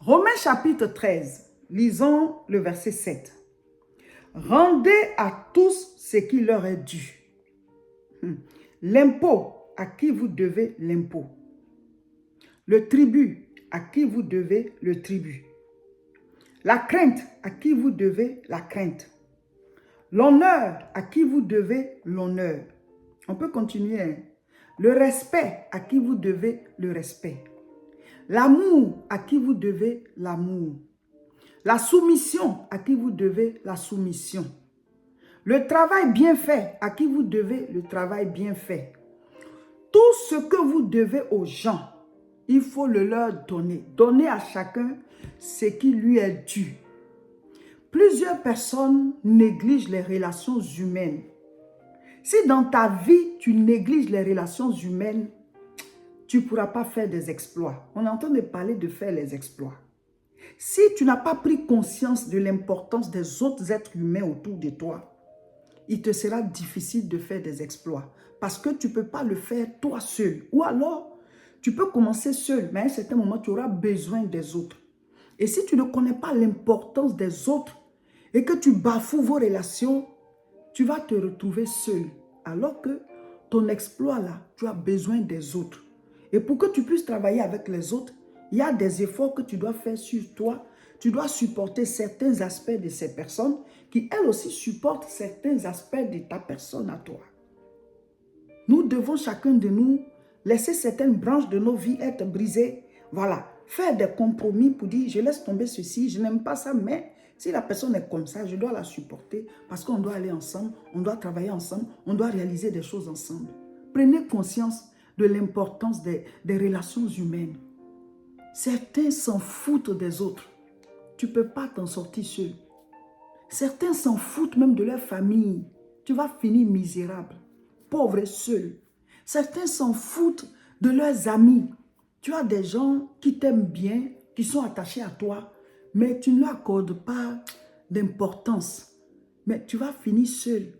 Romains chapitre 13, lisons le verset 7. Rendez à tous ce qui leur est dû. L'impôt, à qui vous devez l'impôt. Le tribut, à qui vous devez le tribut. La crainte, à qui vous devez la crainte. L'honneur, à qui vous devez l'honneur. On peut continuer. Le respect, à qui vous devez le respect. L'amour, à qui vous devez l'amour. La soumission, à qui vous devez la soumission. Le travail bien fait, à qui vous devez le travail bien fait. Tout ce que vous devez aux gens, il faut le leur donner. Donner à chacun ce qui lui est dû. Plusieurs personnes négligent les relations humaines. Si dans ta vie, tu négliges les relations humaines, tu ne pourras pas faire des exploits. On est en train de parler de faire les exploits. Si tu n'as pas pris conscience de l'importance des autres êtres humains autour de toi, il te sera difficile de faire des exploits parce que tu ne peux pas le faire toi seul. Ou alors, tu peux commencer seul, mais à un certain moment, tu auras besoin des autres. Et si tu ne connais pas l'importance des autres et que tu bafoues vos relations, tu vas te retrouver seul. Alors que ton exploit là, tu as besoin des autres. Et pour que tu puisses travailler avec les autres, il y a des efforts que tu dois faire sur toi. Tu dois supporter certains aspects de ces personnes qui, elles aussi, supportent certains aspects de ta personne à toi. Nous devons, chacun de nous, laisser certaines branches de nos vies être brisées. Voilà, faire des compromis pour dire, je laisse tomber ceci, je n'aime pas ça, mais si la personne est comme ça, je dois la supporter parce qu'on doit aller ensemble, on doit travailler ensemble, on doit réaliser des choses ensemble. Prenez conscience de l'importance des relations humaines. Certains s'en foutent des autres. Tu ne peux pas t'en sortir seul. Certains s'en foutent même de leur famille. Tu vas finir misérable, pauvre et seul. Certains s'en foutent de leurs amis. Tu as des gens qui t'aiment bien, qui sont attachés à toi, mais tu ne leur accordes pas d'importance. Mais tu vas finir seul.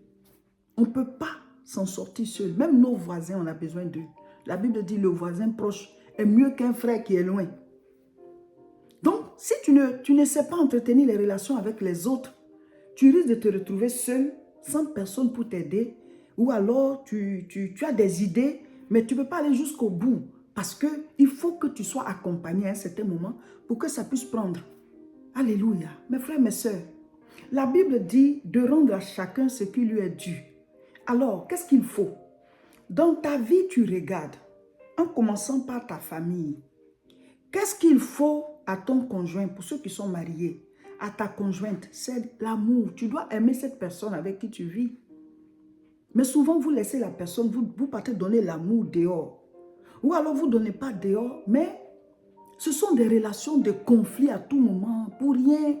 On ne peut pas s'en sortir seul. Même nos voisins, on a besoin d'eux. La Bible dit le voisin proche est mieux qu'un frère qui est loin. Donc, si tu ne sais pas entretenir les relations avec les autres, tu risques de te retrouver seul, sans personne pour t'aider, ou alors tu as des idées, mais tu ne peux pas aller jusqu'au bout, parce qu'il faut que tu sois accompagné à un certain moment pour que ça puisse prendre. Alléluia. Mes frères, mes sœurs, la Bible dit de rendre à chacun ce qui lui est dû. Alors, qu'est-ce qu'il faut? Dans ta vie, tu regardes, en commençant par ta famille. Qu'est-ce qu'il faut à ton conjoint, pour ceux qui sont mariés, à ta conjointe? C'est l'amour. Tu dois aimer cette personne avec qui tu vis. Mais souvent, vous laissez la personne, vous partez donner l'amour dehors. Ou alors, vous ne donnez pas dehors, mais ce sont des relations de conflit à tout moment. Pour rien,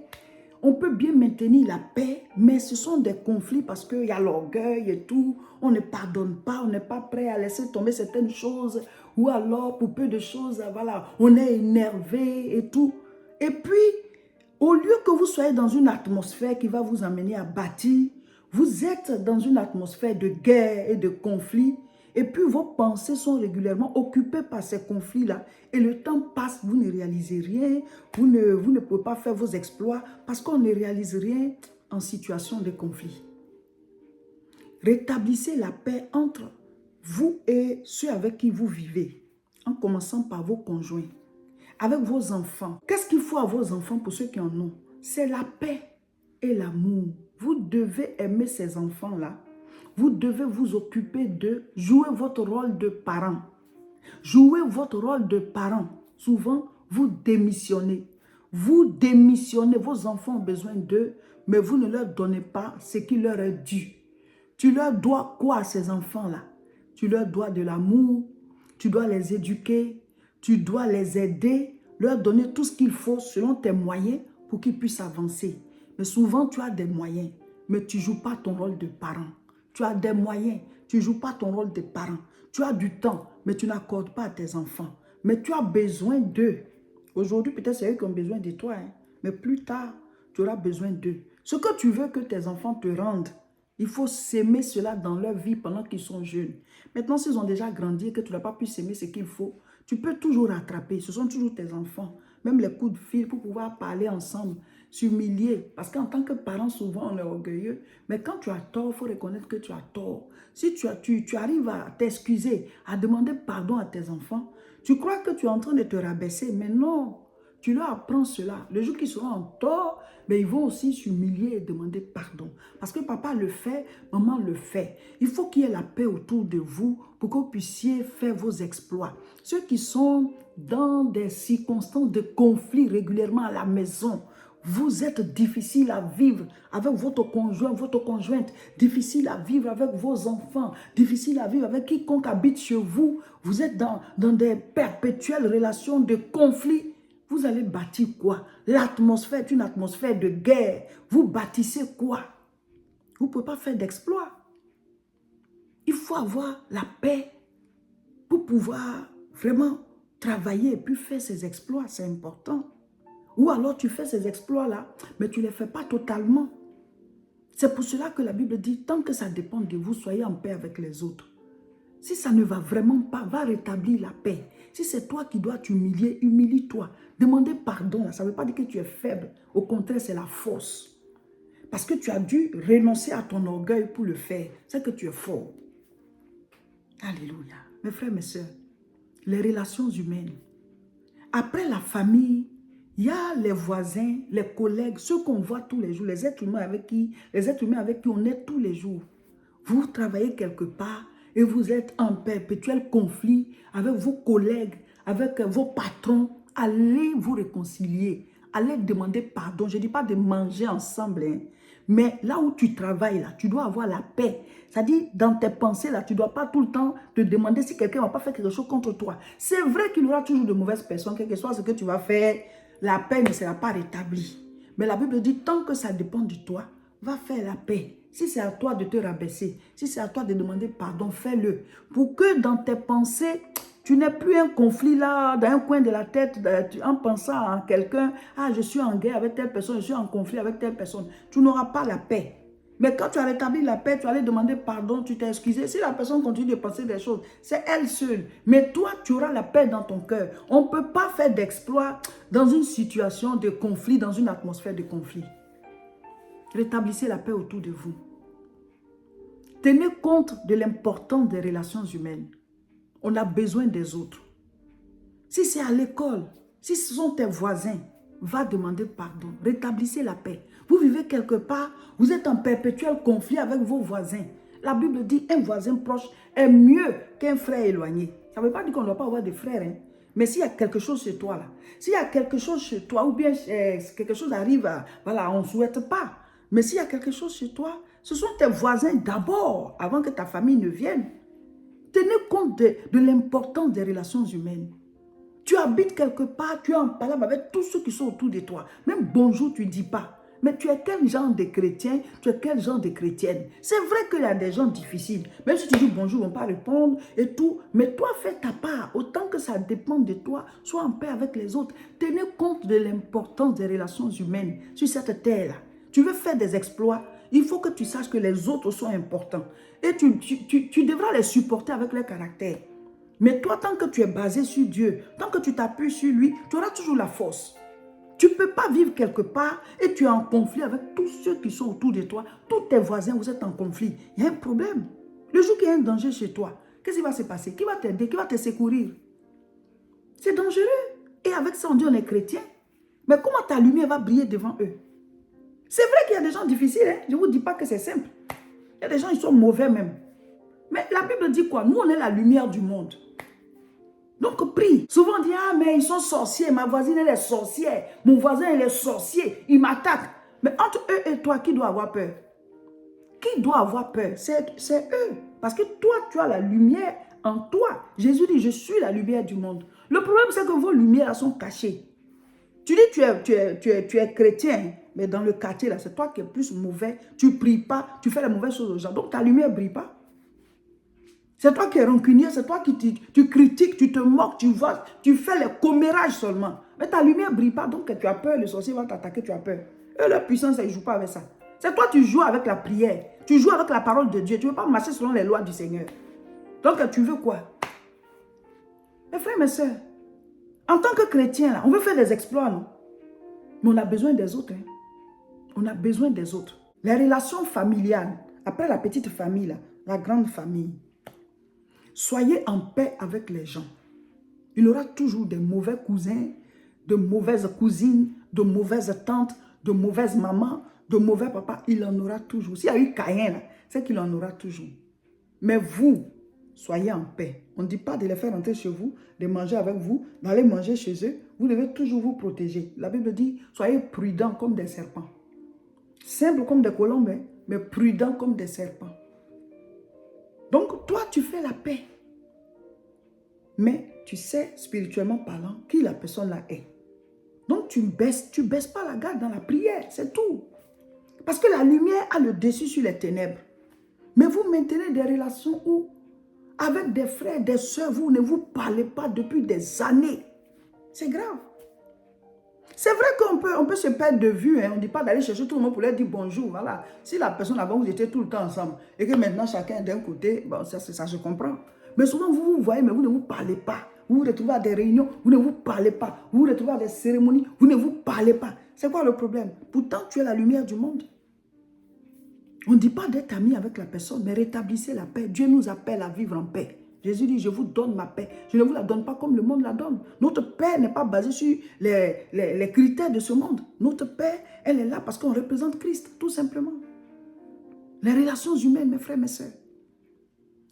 on peut bien maintenir la paix, mais ce sont des conflits parce qu'il y a l'orgueil et tout. On ne pardonne pas, on n'est pas prêt à laisser tomber certaines choses. Ou alors, pour peu de choses, voilà, on est énervé et tout. Et puis, au lieu que vous soyez dans une atmosphère qui va vous amener à bâtir, vous êtes dans une atmosphère de guerre et de conflit. Et puis, vos pensées sont régulièrement occupées par ces conflits-là. Et le temps passe, vous ne réalisez rien, vous ne pouvez pas faire vos exploits parce qu'on ne réalise rien en situation de conflit. Rétablissez la paix entre vous et ceux avec qui vous vivez, en commençant par vos conjoints, avec vos enfants. Qu'est-ce qu'il faut à vos enfants pour ceux qui en ont? C'est la paix et l'amour. Vous devez aimer ces enfants-là. Vous devez vous occuper d'eux, jouer votre rôle de parent. Jouez votre rôle de parent. Souvent, vous démissionnez. Vous démissionnez. Vos enfants ont besoin d'eux, mais vous ne leur donnez pas ce qui leur est dû. Tu leur dois quoi à ces enfants-là? Tu leur dois de l'amour, tu dois les éduquer, tu dois les aider, leur donner tout ce qu'il faut selon tes moyens pour qu'ils puissent avancer. Mais souvent, tu as des moyens, mais tu ne joues pas ton rôle de parent. Tu as des moyens, tu ne joues pas ton rôle de parent. Tu as du temps, mais tu n'accordes pas à tes enfants. Mais tu as besoin d'eux. Aujourd'hui, peut-être c'est eux qui ont besoin de toi, hein. Mais plus tard, tu auras besoin d'eux. Ce que tu veux que tes enfants te rendent, il faut s'aimer cela dans leur vie pendant qu'ils sont jeunes. Maintenant, s'ils ont déjà grandi et que tu n'as pas pu s'aimer ce qu'il faut, tu peux toujours rattraper. Ce sont toujours tes enfants. même les coups de fil pour pouvoir parler ensemble, s'humilier. Parce qu'en tant que parent, souvent, on est orgueilleux. Mais quand tu as tort, il faut reconnaître que tu as tort. Si tu arrives à t'excuser, à demander pardon à tes enfants, tu crois que tu es en train de te rabaisser. Mais non, tu leur apprends cela. Le jour qu'ils seront en tort, mais ils vont aussi s'humilier et demander pardon. Parce que papa le fait, maman le fait. Il faut qu'il y ait la paix autour de vous pour que vous puissiez faire vos exploits. Ceux qui sont dans des circonstances de conflit régulièrement à la maison, vous êtes difficile à vivre avec votre conjoint, votre conjointe, difficile à vivre avec vos enfants, difficile à vivre avec quiconque habite chez vous. Vous êtes dans des perpétuelles relations de conflit. Vous allez bâtir quoi? L'atmosphère est une atmosphère de guerre. Vous bâtissez quoi? Vous ne pouvez pas faire d'exploit. Il faut avoir la paix pour pouvoir vraiment travailler et puis faire ses exploits. C'est important. Ou alors tu fais ces exploits-là, mais tu ne les fais pas totalement. C'est pour cela que la Bible dit, tant que ça dépend de vous, soyez en paix avec les autres. Si ça ne va vraiment pas, va rétablir la paix. Si c'est toi qui dois t'humilier, humilie-toi. Demander pardon, ça ne veut pas dire que tu es faible. Au contraire, c'est la force. Parce que tu as dû renoncer à ton orgueil pour le faire. C'est que tu es fort. Alléluia. Mes frères, mes sœurs, les relations humaines. Après la famille, il y a les voisins, les collègues, ceux qu'on voit tous les jours, les êtres humains avec qui on est tous les jours. Vous travaillez quelque part et vous êtes en perpétuel conflit avec vos collègues, avec vos patrons. Allez vous réconcilier, allez demander pardon. Je ne dis pas de manger ensemble, hein. Mais là où tu travailles, là, tu dois avoir la paix. C'est-à-dire, dans tes pensées, là, tu ne dois pas tout le temps te demander si quelqu'un ne va pas faire quelque chose contre toi. C'est vrai qu'il y aura toujours de mauvaises personnes, quel que soit ce que tu vas faire, la paix ne sera pas rétablie. Mais la Bible dit, tant que ça dépend de toi, va faire la paix. Si c'est à toi de te rabaisser, si c'est à toi de demander pardon, fais-le. Pour que dans tes pensées, tu n'aies plus un conflit là, dans un coin de la tête, en pensant à quelqu'un, ah, je suis en guerre avec telle personne, je suis en conflit avec telle personne. Tu n'auras pas la paix. Mais quand tu as rétabli la paix, tu allais demander pardon, tu t'es excusé. Si la personne continue de penser des choses, c'est elle seule. Mais toi, tu auras la paix dans ton cœur. On ne peut pas faire d'exploit dans une situation de conflit, dans une atmosphère de conflit. Rétablissez la paix autour de vous. Tenez compte de l'importance des relations humaines. On a besoin des autres. Si c'est à l'école, si ce sont tes voisins, va demander pardon. Rétablissez la paix. Vous vivez quelque part, vous êtes en perpétuel conflit avec vos voisins. La Bible dit un voisin proche est mieux qu'un frère éloigné. Ça ne veut pas dire qu'on ne doit pas avoir des frères, hein. Mais s'il y a quelque chose chez toi, là, s'il y a quelque chose chez toi, ou bien quelque chose arrive, voilà, on ne souhaite pas. Mais s'il y a quelque chose chez toi, ce sont tes voisins d'abord, avant que ta famille ne vienne. Tenez compte de l'importance des relations humaines. Tu habites quelque part, tu es en parole avec tous ceux qui sont autour de toi. Même bonjour, tu ne dis pas. Mais tu es quel genre de chrétien? Tu es quel genre de chrétienne? C'est vrai qu'il y a des gens difficiles. Même si tu dis bonjour, ils ne vont pas répondre et tout. Mais toi, fais ta part. Autant que ça dépend de toi, sois en paix avec les autres. Tenez compte de l'importance des relations humaines sur cette terre-là. Tu veux faire des exploits, il faut que tu saches que les autres sont importants. Et tu devras les supporter avec leur caractère. Mais toi, tant que tu es basé sur Dieu, tant que tu t'appuies sur lui, tu auras toujours la force. Tu ne peux pas vivre quelque part et tu es en conflit avec tous ceux qui sont autour de toi. Tous tes voisins, vous êtes en conflit. Il y a un problème. Le jour qu'il y a un danger chez toi, qu'est-ce qui va se passer? Qui va t'aider? Qui va te secourir? C'est dangereux. Et avec ça, on dit on est chrétien. Mais comment ta lumière va briller devant eux? C'est vrai qu'il y a des gens difficiles. Hein? Je ne vous dis pas que c'est simple. Il y a des gens, ils sont mauvais même. Mais la Bible dit quoi? Nous, on est la lumière du monde. Donc, prie. Souvent, on dit, ah, mais ils sont sorciers. Ma voisine, elle est sorcière. Mon voisin, il est sorcier. Il m'attaque. Mais entre eux et toi, qui doit avoir peur? Qui doit avoir peur? C'est eux. Parce que toi, tu as la lumière en toi. Jésus dit, je suis la lumière du monde. Le problème, c'est que vos lumières sont cachées. Tu dis, tu es chrétien, mais dans le quartier, là, c'est toi qui es plus mauvais. Tu ne pries pas, tu fais les mauvaises choses aux gens. Donc, ta lumière ne brille pas. C'est toi qui es rancunier, c'est toi qui tu critiques, tu te moques, tu fais les commérages seulement. Mais ta lumière ne brille pas, donc tu as peur, le sorcier va t'attaquer, tu as peur. Et leur puissance, ils ne jouent pas avec ça. C'est toi, tu joues avec la prière, tu joues avec la parole de Dieu, tu ne veux pas marcher selon les lois du Seigneur. Donc, tu veux quoi? Mes frères, mes soeurs, En tant que chrétien, là, on veut faire des exploits, non? Mais on a besoin des autres. Hein. On a besoin des autres. Les relations familiales, après la petite famille, là, la grande famille. Soyez en paix avec les gens. Il y aura toujours des mauvais cousins, de mauvaises cousines, de mauvaises tantes, de mauvaises mamans, de mauvais papas. Il en aura toujours. S'il y a eu Caïn, là, c'est qu'il en aura toujours. Mais vous, soyez en paix. On ne dit pas de les faire entrer chez vous, de manger avec vous, d'aller manger chez eux. Vous devez toujours vous protéger. La Bible dit, soyez prudents comme des serpents. Simples comme des colombes, hein, mais prudents comme des serpents. Donc, toi, tu fais la paix. Mais tu sais, spirituellement parlant, qui la personne là est. Donc, tu baisses pas la garde dans la prière, c'est tout. Parce que la lumière a le dessus sur les ténèbres. Mais vous maintenez des relations où, avec des frères, des soeurs, vous ne vous parlez pas depuis des années. C'est grave. C'est vrai qu'on peut se perdre de vue. Hein. On ne dit pas d'aller chercher tout le monde pour leur dire bonjour. Voilà. Si la personne avant, vous étiez tout le temps ensemble et que maintenant chacun d'un côté, bon, ça se comprend. Mais souvent, vous vous voyez, mais vous ne vous parlez pas. Vous vous retrouvez à des réunions, vous ne vous parlez pas. Vous vous retrouvez à des cérémonies, vous ne vous parlez pas. C'est quoi le problème? Pourtant, tu es la lumière du monde. On ne dit pas d'être ami avec la personne, mais rétablissez la paix. Dieu nous appelle à vivre en paix. Jésus dit, je vous donne ma paix. Je ne vous la donne pas comme le monde la donne. Notre paix n'est pas basée sur les critères de ce monde. Notre paix, elle est là parce qu'on représente Christ, tout simplement. Les relations humaines, mes frères, mes sœurs.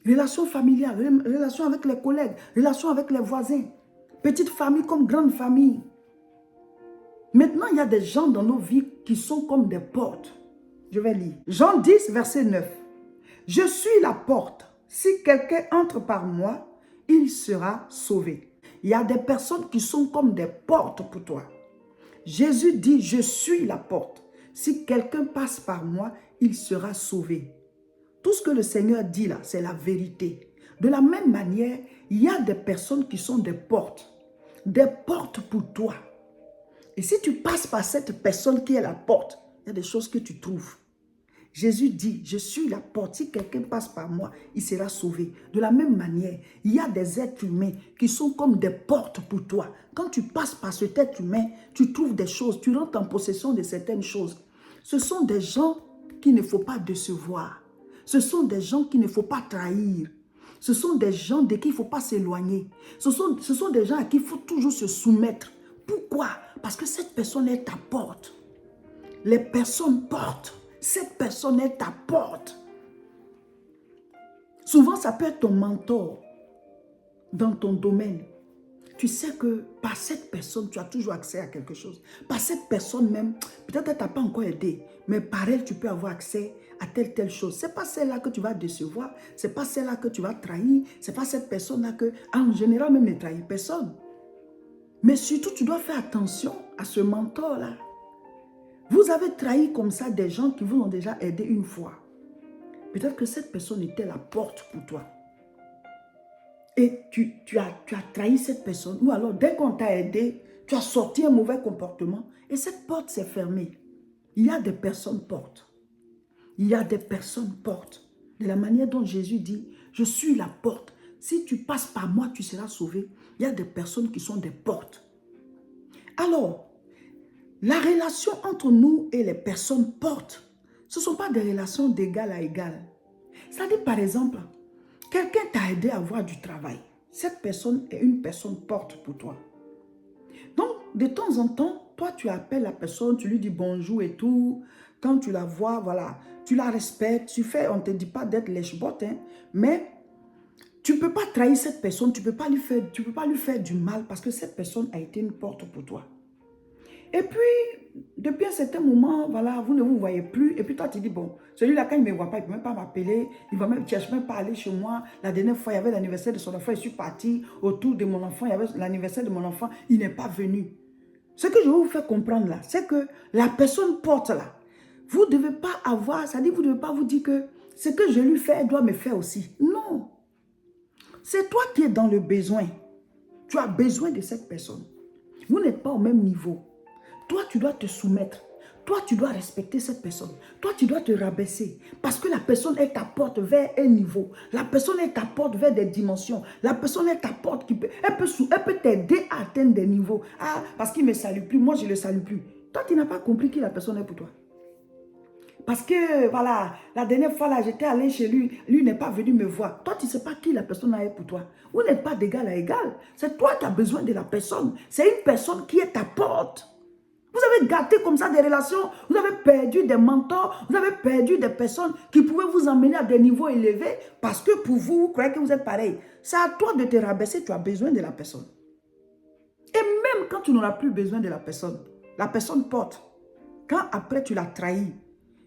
Relations familiales, relations avec les collègues, relations avec les voisins. Petite famille comme grande famille. Maintenant, il y a des gens dans nos vies qui sont comme des portes. Je vais lire. Jean 10, verset 9. Je suis la porte. Si quelqu'un entre par moi, il sera sauvé. Il y a des personnes qui sont comme des portes pour toi. Jésus dit, je suis la porte. Si quelqu'un passe par moi, il sera sauvé. Tout ce que le Seigneur dit là, c'est la vérité. De la même manière, il y a des personnes qui sont des portes pour toi. Et si tu passes par cette personne qui est la porte, il y a des choses que tu trouves. Jésus dit, je suis la porte. Si quelqu'un passe par moi, il sera sauvé. De la même manière, il y a des êtres humains qui sont comme des portes pour toi. Quand tu passes par cet être humain, tu trouves des choses, tu rentres en possession de certaines choses. Ce sont des gens qu'il ne faut pas décevoir. Ce sont des gens qu'il ne faut pas trahir. Ce sont des gens de qui il ne faut pas s'éloigner. Ce sont des gens à qui il faut toujours se soumettre. Pourquoi? Parce que cette personne est ta porte. Les personnes portent. Cette personne est ta porte. Souvent, ça peut être ton mentor dans ton domaine. Tu sais que par cette personne, tu as toujours accès à quelque chose. Par cette personne même, peut-être qu'elle ne t'a pas encore aidé, mais par elle, tu peux avoir accès à telle chose. Ce n'est pas celle-là que tu vas décevoir, ce n'est pas celle-là que tu vas trahir, ce n'est pas cette personne-là que, en général, même ne trahit personne. Mais surtout, tu dois faire attention à ce mentor-là. Vous avez trahi comme ça des gens qui vous ont déjà aidé une fois. Peut-être que cette personne était la porte pour toi. Et tu as trahi cette personne. Ou alors, dès qu'on t'a aidé, tu as sorti un mauvais comportement. Et cette porte s'est fermée. Il y a des personnes portes. Il y a des personnes portes. De la manière dont Jésus dit, je suis la porte. Si tu passes par moi, tu seras sauvé. Il y a des personnes qui sont des portes. Alors, la relation entre nous et les personnes portes, ce ne sont pas des relations d'égal à égal. C'est-à-dire, par exemple, quelqu'un t'a aidé à avoir du travail. Cette personne est une personne porte pour toi. Donc, de temps en temps, toi, tu appelles la personne, tu lui dis bonjour et tout. Quand tu la vois, voilà, tu la respectes. On ne te dit pas d'être lèche-botte, hein, mais tu ne peux pas trahir cette personne, tu ne peux pas lui faire du mal parce que cette personne a été une porte pour toi. Et puis, depuis un certain moment, voilà, vous ne vous voyez plus. Et puis toi, tu dis, bon, celui-là, quand il ne me voit pas, il ne peut même pas m'appeler. Il ne cherche même pas à aller chez moi. La dernière fois, il y avait l'anniversaire de son enfant. Je suis partie autour de mon enfant. Il y avait l'anniversaire de mon enfant. Il n'est pas venu. Ce que je veux vous faire comprendre là, c'est que la personne porte là. Vous ne devez pas avoir, c'est-à-dire vous ne devez pas vous dire que ce que je lui fais, elle doit me faire aussi. Non. C'est toi qui es dans le besoin. Tu as besoin de cette personne. Vous n'êtes pas au même niveau. Toi, tu dois te soumettre. toi, tu dois respecter cette personne. Toi, tu dois te rabaisser. Parce que la personne, elle t'apporte vers un niveau. La personne, elle t'apporte vers des dimensions. La personne, elle t'apporte, elle peut t'aider à atteindre des niveaux. Ah, parce qu'il ne me salue plus, moi, je ne le salue plus. Toi, tu n'as pas compris qui la personne est pour toi. Parce que, voilà, la dernière fois, là, j'étais allé chez lui. Lui n'est pas venu me voir. Toi, tu ne sais pas qui la personne est pour toi. Vous n'êtes pas d'égal à égal. C'est toi qui as besoin de la personne. C'est une personne qui est ta porte. Vous avez gâté comme ça des relations. Vous avez perdu des mentors. Vous avez perdu des personnes qui pouvaient vous emmener à des niveaux élevés. Parce que pour vous, vous croyez que vous êtes pareil. C'est à toi de te rabaisser. Tu as besoin de la personne. Et même quand tu n'auras plus besoin de la personne porte. Quand après tu l'as trahi,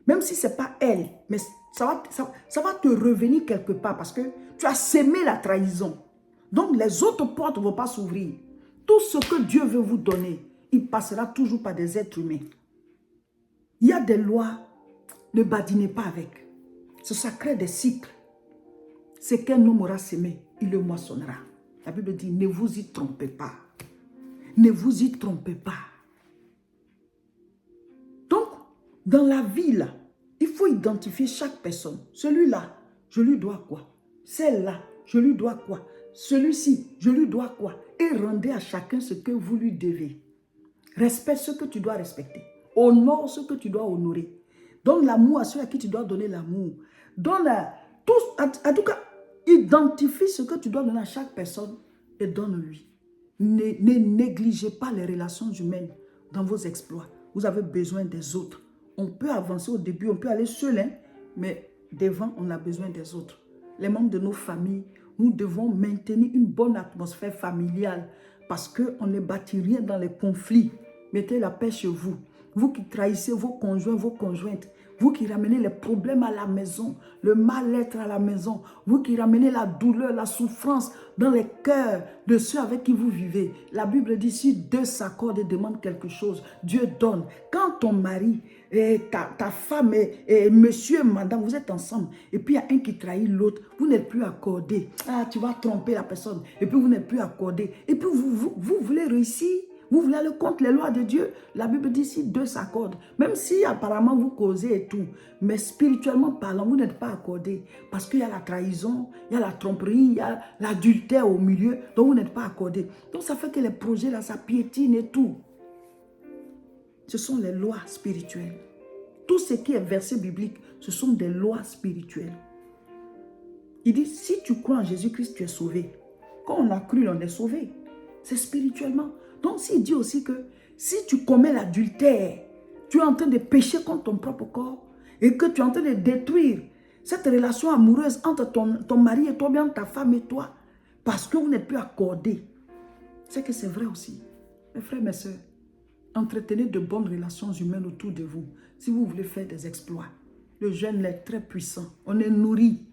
même si ce n'est pas elle, mais ça va te revenir quelque part parce que tu as sémé la trahison. Donc les autres portes ne vont pas s'ouvrir. Tout ce que Dieu veut vous donner, il passera toujours par des êtres humains. Il y a des lois, ne badinez pas avec. Ça crée des cycles. Ce qu'un homme aura sémé, il le moissonnera. La Bible dit, ne vous y trompez pas. Ne vous y trompez pas. Donc, dans la vie, là, il faut identifier chaque personne. Celui-là, je lui dois quoi? Celle-là, je lui dois quoi? Celui-ci, je lui dois quoi? Et rendez à chacun ce que vous lui devez. Respecte ce que tu dois respecter. Honore ce que tu dois honorer. Donne l'amour à ceux à qui tu dois donner l'amour. Donne en tout cas, identifie ce que tu dois donner à chaque personne et donne-lui. Ne négligez pas les relations humaines dans vos exploits. Vous avez besoin des autres. On peut avancer au début, on peut aller seul, hein, mais devant, on a besoin des autres. Les membres de nos familles, nous devons maintenir une bonne atmosphère familiale parce qu'on ne bâtit rien dans les conflits. Mettez la paix chez vous. Vous qui trahissez vos conjoints, vos conjointes. Vous qui ramenez les problèmes à la maison, le mal-être à la maison. Vous qui ramenez la douleur, la souffrance dans les cœurs de ceux avec qui vous vivez. La Bible dit, si deux s'accordent et demandent quelque chose, Dieu donne. Quand ton mari, et ta femme et monsieur et madame, vous êtes ensemble, et puis il y a un qui trahit l'autre, vous n'êtes plus accordé. Ah, tu vas tromper la personne, et puis vous n'êtes plus accordé. Et puis vous voulez réussir. Vous voulez aller contre les lois de Dieu. La Bible dit si deux s'accordent. Même si apparemment vous causez et tout. Mais spirituellement parlant, vous n'êtes pas accordé. Parce qu'il y a la trahison, il y a la tromperie, il y a l'adultère au milieu. Donc vous n'êtes pas accordé. Donc ça fait que les projets là, ça piétine et tout. Ce sont les lois spirituelles. Tout ce qui est verset biblique, ce sont des lois spirituelles. Il dit, si tu crois en Jésus-Christ, tu es sauvé. Quand on a cru, on est sauvé. C'est spirituellement. Donc, s'il dit aussi que si tu commets l'adultère, tu es en train de pécher contre ton propre corps et que tu es en train de détruire cette relation amoureuse entre ton mari et toi, bien ta femme et toi, parce que vous n'êtes plus accordés. C'est que c'est vrai aussi. Mes frères, mes soeurs, entretenez de bonnes relations humaines autour de vous si vous voulez faire des exploits. Le jeûne est très puissant. On est nourri.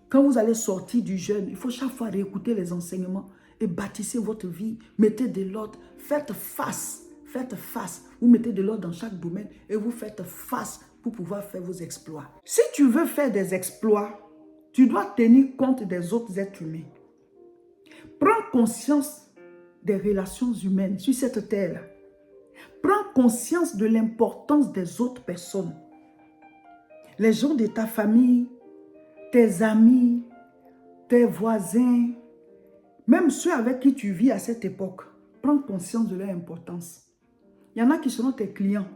Quand vous allez sortir du jeûne, il faut chaque fois réécouter les enseignements et bâtissez votre vie, mettez de l'ordre, faites face, vous mettez de l'ordre dans chaque domaine et vous faites face pour pouvoir faire vos exploits. Si tu veux faire des exploits, tu dois tenir compte des autres êtres humains. Prends conscience des relations humaines sur cette terre. Prends conscience de l'importance des autres personnes. Les gens de ta famille, tes amis, tes voisins, même ceux avec qui tu vis à cette époque, prends conscience de leur importance. Il y en a qui seront tes clients.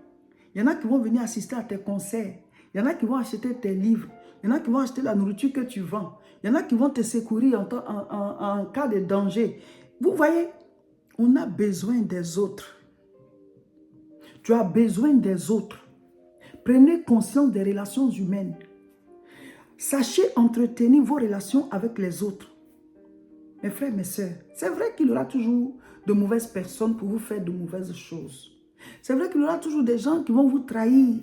Il y en a qui vont venir assister à tes concerts. Il y en a qui vont acheter tes livres. Il y en a qui vont acheter la nourriture que tu vends. Il y en a qui vont te secourir en cas de danger. Vous voyez, on a besoin des autres. Tu as besoin des autres. Prenez conscience des relations humaines. Sachez entretenir vos relations avec les autres. Mes frères, mes sœurs, c'est vrai qu'il y aura toujours de mauvaises personnes pour vous faire de mauvaises choses. C'est vrai qu'il y aura toujours des gens qui vont vous trahir.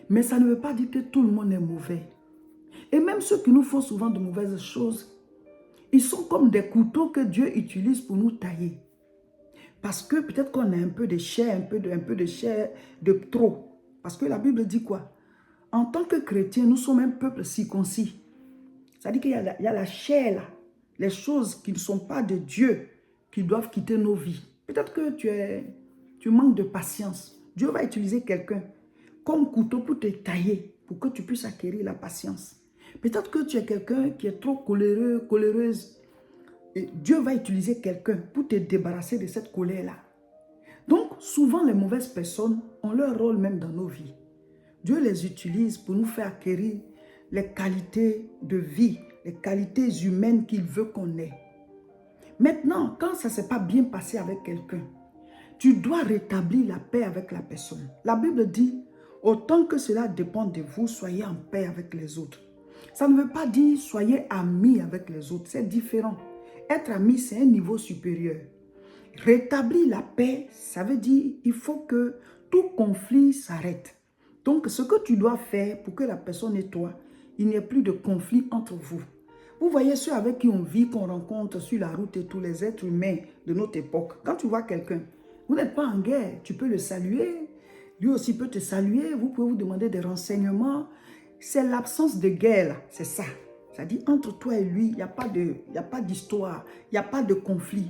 Mais ça ne veut pas dire que tout le monde est mauvais. Et même ceux qui nous font souvent de mauvaises choses, ils sont comme des couteaux que Dieu utilise pour nous tailler. Parce que peut-être qu'on a un peu de chair, un peu de chair de trop. Parce que la Bible dit quoi? En tant que chrétiens, nous sommes un peuple circoncis. C'est-à-dire qu'il y a la chair là. Les choses qui ne sont pas de Dieu qui doivent quitter nos vies. Peut-être que tu manques de patience. Dieu va utiliser quelqu'un comme couteau pour te tailler, pour que tu puisses acquérir la patience. Peut-être que tu es quelqu'un qui est trop coléreux, coléreuse. Et Dieu va utiliser quelqu'un pour te débarrasser de cette colère-là. Donc, souvent, les mauvaises personnes ont leur rôle même dans nos vies. Dieu les utilise pour nous faire acquérir les qualités de vie, les qualités humaines qu'il veut qu'on ait. Maintenant, quand ça ne s'est pas bien passé avec quelqu'un, tu dois rétablir la paix avec la personne. La Bible dit, autant que cela dépend de vous, soyez en paix avec les autres. Ça ne veut pas dire soyez amis avec les autres, c'est différent. Être ami, c'est un niveau supérieur. Rétablir la paix, ça veut dire il faut que tout conflit s'arrête. Donc, ce que tu dois faire pour que la personne et toi, il n'y ait plus de conflit entre vous. Vous voyez ceux avec qui on vit, qu'on rencontre sur la route et tous les êtres humains de notre époque. Quand tu vois quelqu'un, vous n'êtes pas en guerre, tu peux le saluer. Lui aussi peut te saluer, vous pouvez vous demander des renseignements. C'est l'absence de guerre, là, c'est ça. C'est-à-dire, entre toi et lui, il n'y a pas d'histoire, il n'y a pas de conflit.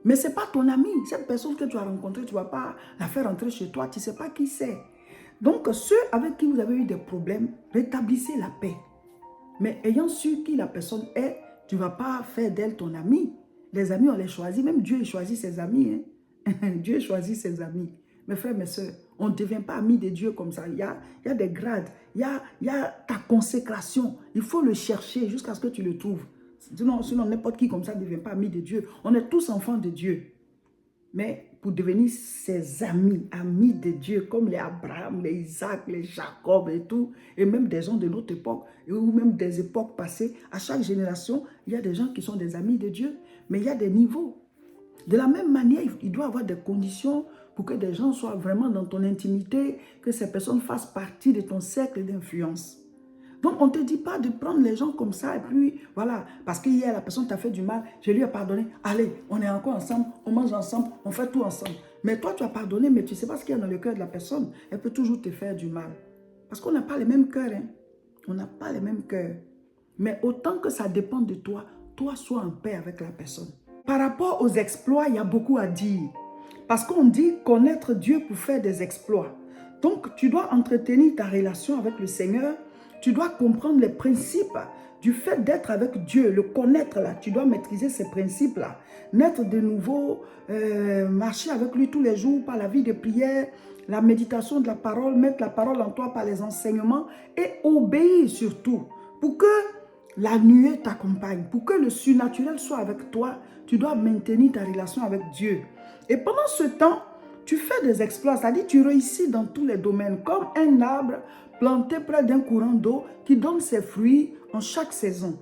Mais ce n'est pas ton ami. Cette personne que tu as rencontrée, tu ne vas pas la faire rentrer chez toi, tu ne sais pas qui c'est. Donc, ceux avec qui vous avez eu des problèmes, rétablissez la paix. Mais ayant su qui la personne est, tu ne vas pas faire d'elle ton ami. Les amis, on les choisit. Même Dieu choisit ses amis. Hein? Dieu choisit ses amis. Mes frères, mes soeurs, on ne devient pas ami de Dieu comme ça. Il y a des grades. Il y a ta consécration. Il faut le chercher jusqu'à ce que tu le trouves. Sinon n'importe qui comme ça ne devient pas ami de Dieu. On est tous enfants de Dieu. Mais pour devenir ses amis, amis de Dieu, comme les Abraham, les Isaac, les Jacob et tout, et même des gens de notre époque, ou même des époques passées, à chaque génération, il y a des gens qui sont des amis de Dieu, mais il y a des niveaux. De la même manière, il doit y avoir des conditions pour que des gens soient vraiment dans ton intimité, que ces personnes fassent partie de ton cercle d'influence. Donc, on ne te dit pas de prendre les gens comme ça et puis, voilà, parce qu'hier, la personne t'a fait du mal, je lui ai pardonné. Allez, on est encore ensemble, on mange ensemble, on fait tout ensemble. Mais toi, tu as pardonné, mais tu ne sais pas ce qu'il y a dans le cœur de la personne. Elle peut toujours te faire du mal. Parce qu'on n'a pas les mêmes cœurs. Hein? On n'a pas les mêmes cœurs. Mais autant que ça dépend de toi, toi, sois en paix avec la personne. Par rapport aux exploits, il y a beaucoup à dire. Parce qu'on dit connaître Dieu pour faire des exploits. Donc, tu dois entretenir ta relation avec le Seigneur. Tu dois comprendre les principes du fait d'être avec Dieu, le connaître là. Tu dois maîtriser ces principes-là. Naître de nouveau, marcher avec lui tous les jours par la vie de prière, la méditation de la parole, mettre la parole en toi par les enseignements et obéir surtout. Pour que la nuée t'accompagne, pour que le surnaturel soit avec toi, tu dois maintenir ta relation avec Dieu. Et pendant ce temps, tu fais des exploits, c'est-à-dire tu réussis dans tous les domaines, comme un arbre planté près d'un courant d'eau qui donne ses fruits en chaque saison.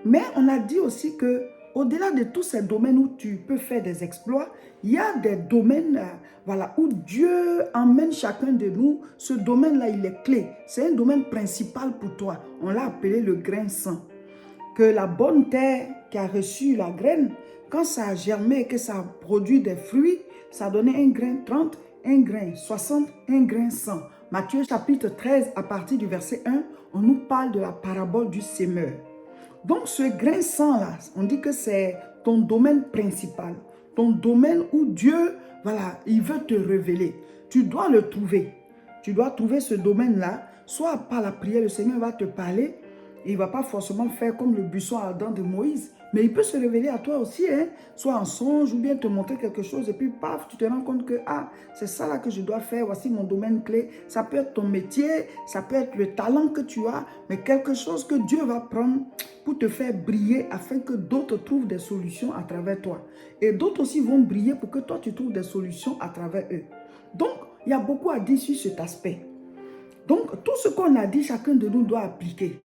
Mais on a dit aussi que au-delà de tous ces domaines où tu peux faire des exploits, il y a des domaines voilà, où Dieu emmène chacun de nous. Ce domaine-là, il est clé. C'est un domaine principal pour toi. On l'a appelé le grain sain. Que la bonne terre qui a reçu la graine, quand ça a germé et que ça a produit des fruits, ça a donné un grain 30, un grain 60, un grain 100. Matthieu chapitre 13, à partir du verset 1, on nous parle de la parabole du semeur. Donc ce grain 100 là, on dit que c'est ton domaine principal, ton domaine où Dieu, voilà, il veut te révéler. Tu dois le trouver. Tu dois trouver ce domaine-là, soit par la prière, le Seigneur va te parler. Il ne va pas forcément faire comme le buisson ardent de Moïse, mais il peut se révéler à toi aussi, hein? Soit en songe ou bien te montrer quelque chose et puis paf, tu te rends compte que c'est ça là que je dois faire, voici mon domaine clé. Ça peut être ton métier, ça peut être le talent que tu as, mais quelque chose que Dieu va prendre pour te faire briller afin que d'autres trouvent des solutions à travers toi. Et d'autres aussi vont briller pour que toi tu trouves des solutions à travers eux. Donc, il y a beaucoup à dire sur cet aspect. Donc, tout ce qu'on a dit, chacun de nous doit appliquer.